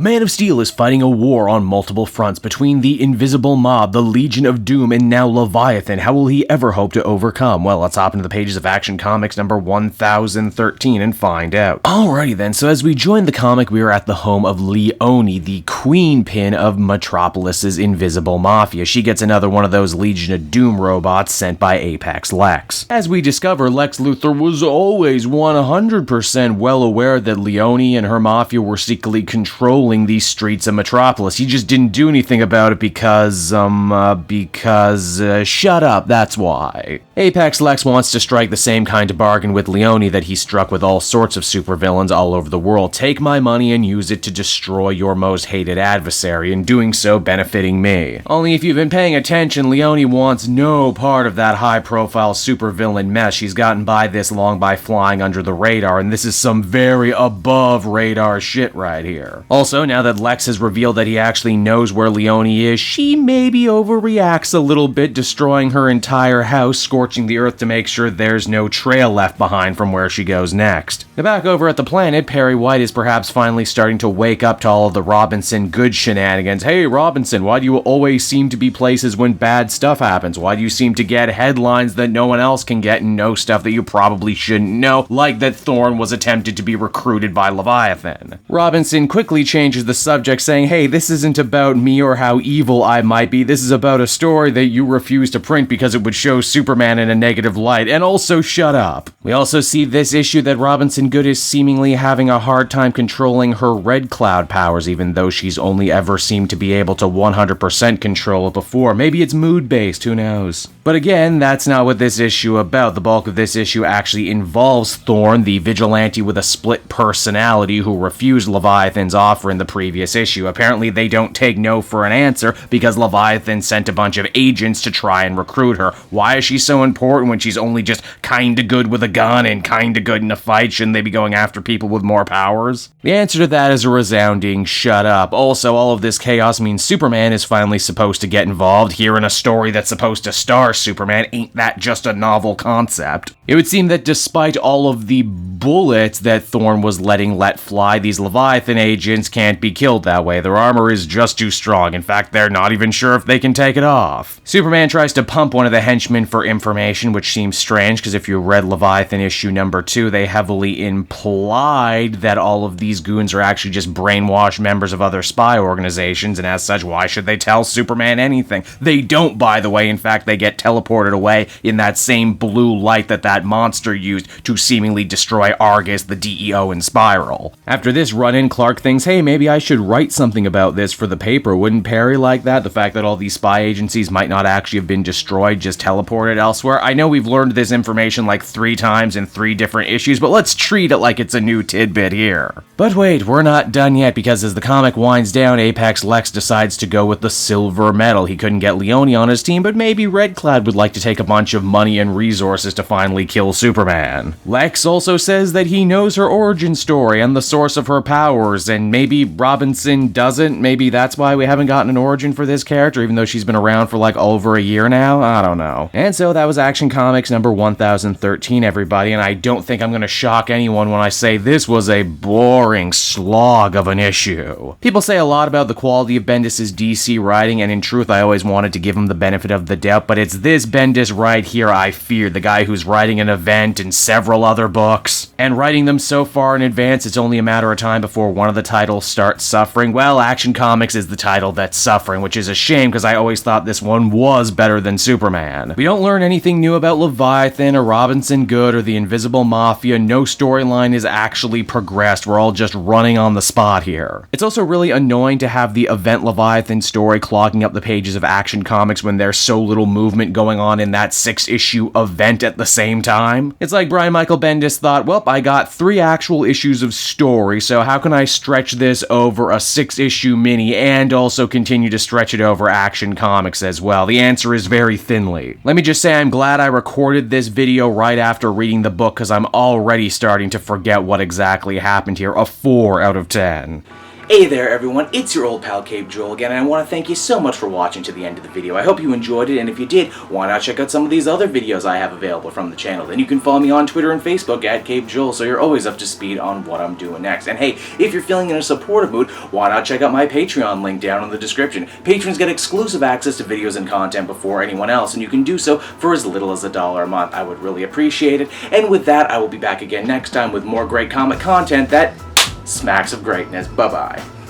The Man of Steel is fighting a war on multiple fronts between the Invisible Mob, the Legion of Doom, and now Leviathan. How will he ever hope to overcome? Well, let's hop into the pages of Action Comics number 1013 and find out. Alrighty then, so as we join the comic, we are at the home of Leone, the queen pin of Metropolis's Invisible Mafia. She gets another one of those Legion of Doom robots sent by Apex Lex. As we discover, Lex Luthor was always 100% well aware that Leone and her Mafia were secretly controlling the streets of Metropolis. He just didn't do anything about it because shut up, that's why. Apex Lex wants to strike the same kind of bargain with Leone that he struck with all sorts of supervillains all over the world. Take my money and use it to destroy your most hated adversary, and doing so benefiting me. Only if you've been paying attention, Leone wants no part of that high-profile supervillain mess. She's gotten by this long by flying under the radar, and this is some very above-radar shit right here. Also, now that Lex has revealed that he actually knows where Leone is, she maybe overreacts a little bit, destroying her entire house, scorching the earth to make sure there's no trail left behind from where she goes next. Now back over at the planet, Perry White is perhaps finally starting to wake up to all of the Robinson good shenanigans. Hey Robinson, why do you always seem to be places when bad stuff happens? Why do you seem to get headlines that no one else can get and know stuff that you probably shouldn't know, like that Thorn was attempted to be recruited by Leviathan? Robinson quickly changes the subject, saying, hey, this isn't about me or how evil I might be, this is about a story that you refuse to print because it would show Superman in a negative light, and also shut up. We also see this issue that Robinson Good is seemingly having a hard time controlling her Red Cloud powers, even though she's only ever seemed to be able to 100% control it before. Maybe it's mood-based, who knows? But again, that's not what this issue about. The bulk of this issue actually involves Thorn, the vigilante with a split personality who refused Leviathan's offer in the previous issue. Apparently they don't take no for an answer because Leviathan sent a bunch of agents to try and recruit her. Why is she so important when she's only just kinda good with a gun and kinda good in a fight? Shouldn't they be going after people with more powers? The answer to that is a resounding shut up. Also, all of this chaos means Superman is finally supposed to get involved here in a story that's supposed to star Superman. Ain't that just a novel concept? It would seem that despite all of the bullets that Thorn was letting let fly, these Leviathan agents can't be killed that way. Their armor is just too strong. In fact, they're not even sure if they can take it off. Superman tries to pump one of the henchmen for information, which seems strange because if you read Leviathan issue number 2, they heavily implied that all of these goons are actually just brainwashed members of other spy organizations, and as such, why should they tell Superman anything? They don't, by the way. In fact, they get teleported away in that same blue light that monster used to seemingly destroy Argus, the DEO, and Spiral. After this run-in, Clark thinks, hey, maybe I should write something about this for the paper. Wouldn't Perry like that? The fact that all these spy agencies might not actually have been destroyed, just teleported elsewhere. I know we've learned this information like 3 times in 3 different issues, but let's treat it like it's a new tidbit here. But wait, we're not done yet, because as the comic winds down, Apex Lex decides to go with the silver medal. He couldn't get Leone on his team, but maybe Red Cloud would like to take a bunch of money and resources to finally kill Superman. Lex also says that he knows her origin story and the source of her powers, and maybe Robinson doesn't. Maybe that's why we haven't gotten an origin for this character, even though she's been around for like over a year now. I don't know. And so that was Action Comics number 1013, everybody, and I don't think I'm gonna shock anyone when I say this was a boring slog of an issue. People say a lot about the quality of Bendis' DC writing, and in truth, I always wanted to give him the benefit of the doubt, but it's this Bendis right here I fear, the guy who's writing an event and several other books, and writing them so far in advance it's only a matter of time before one of the titles starts suffering. Well, Action Comics is the title that's suffering, which is a shame because I always thought this one was better than Superman. We don't learn anything new about Leviathan or Robinson Good or the Invisible Mafia. No storyline is actually progressed. We're all just running on the spot here. It's also really annoying to have the Event Leviathan story clogging up the pages of Action Comics when there's so little movement going on in that 6-issue event at the same time. It's like Brian Michael Bendis thought, well, I got 3 actual issues of story, so how can I stretch this over a 6-issue mini and also continue to stretch it over Action Comics as well? The answer is very thinly. Let me just say I'm glad I recorded this video right after reading the book because I'm already starting to forget what exactly happened here. A 4 out of 10. Hey there everyone, it's your old pal Cape Joel again, and I want to thank you so much for watching to the end of the video. I hope you enjoyed it, and if you did, why not check out some of these other videos I have available from the channel. Then you can follow me on Twitter and Facebook at Cape Joel, so you're always up to speed on what I'm doing next. And hey, if you're feeling in a supportive mood, why not check out my Patreon link down in the description. Patrons get exclusive access to videos and content before anyone else, and you can do so for as little as $1 a month. I would really appreciate it. And with that, I will be back again next time with more great comic content that smacks of greatness. Bye-bye.